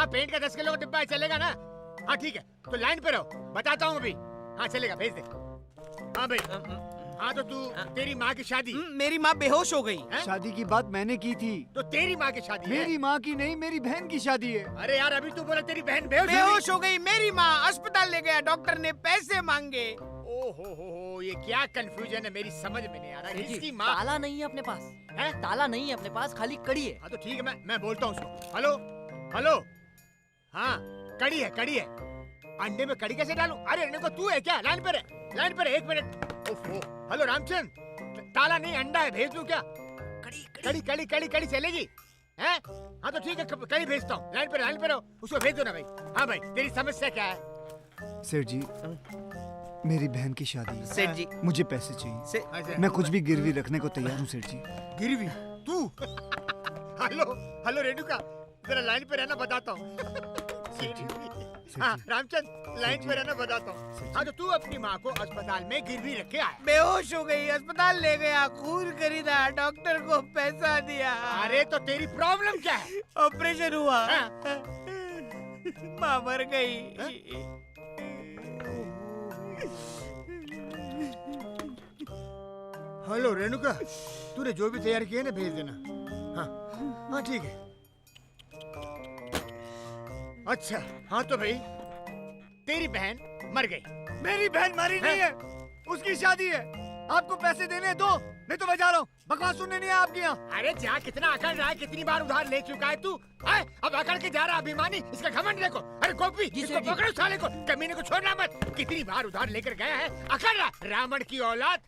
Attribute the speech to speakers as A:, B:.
A: हाँ पेंट का 10 किलो का डिब्बा है, चलेगा ना? हाँ ठीक है, तो लाइन पे रहो, बताता हूँ अभी। हाँ चलेगा, भेज दे। हाँ भाई, हाँ तो तू तेरी माँ की शादी।
B: मेरी माँ बेहोश हो गई।
C: शादी की बात मैंने की थी।
A: तो तेरी माँ की शादी है?
C: मेरी माँ की नहीं, मेरी बहन की शादी है।
A: अरे यार अभी तू बोला तेरी बहन
B: बेहोश हो गई। मेरी माँ अस्पताल ले गया, डॉक्टर ने पैसे मांगे।
A: ओहो, ये क्या कंफ्यूजन है, मेरी समझ में नहीं आ रहा। इसकी माँ
D: ताला नहीं है अपने पास।
A: है?
D: ताला नहीं है अपने पास, खाली कड़ी है।
A: हाँ तो ठीक है, मैं बोलता हूँ उसको। हेलो हेलो, हाँ कड़ी है, कड़ी है। अंडे में कड़ी कैसे डालूं? अरे अंडे को तू है क्या? लाइन पर है, लाइन पर है, 1 मिनट। ओहो, हेलो रामचंद, ताला नहीं अंडा है, भेज दूं क्या? कड़ी कड़ी कड़ी कड़ी चलेगी? हैं? हाँ तो ठीक है, कड़ी भेजता हूँ। लाइन पर हो, उसको भेज दो ना भाई। हाँ भाई, तेरी समस्या क्या है?
C: सेठ जी, मेरी बहन की शादी है।
B: सेठ जी,
C: मुझे पैसे चाहिए।
A: अच्छा।
C: मैं कुछ भी गिरवी रखने को तैयार हूँ सेठ जी।
A: गिरवी? तू? हेलो रेणुका, जरा लाइन पे रहना, बताता हूँ। हाँ रामचंद, लाइन पे रहना, बताता हूँ। हाँ तो तू अपनी माँ को अस्पताल में गिरवी रख के आया।
B: बेहोश हो गई, अस्पताल ले गया, खून खरीदा, डॉक्टर को पैसा दिया।
A: अरे तो तेरी प्रॉब्लम क्या है?
B: ऑपरेशन हुआ,
A: हाँ?
B: माँ मर गई।
A: हेलो रेणुका, तूने जो भी तैयार किया ना भेज देना। हाँ हाँ ठीक है। अच्छा हाँ तो भाई तेरी बहन मर गई।
C: मेरी बहन मरी नहीं है, उसकी शादी है। आपको पैसे देने दो, नहीं तो मैं जा रहा हूँ। बकवास सुनने नहीं है आपके यहाँ।
A: अरे जा, कितना अकड़ रहा है, कितनी बार उधार ले चुका है तू? अब अकड़ के जा रहा अभिमानी, इसका घमंड देखो। अरे गोपी, इसको पकड़ो साले को, कमीने को छोड़ना मत। कितनी बार उधार लेकर गया है, अकड़ रहा। रावण की औलाद,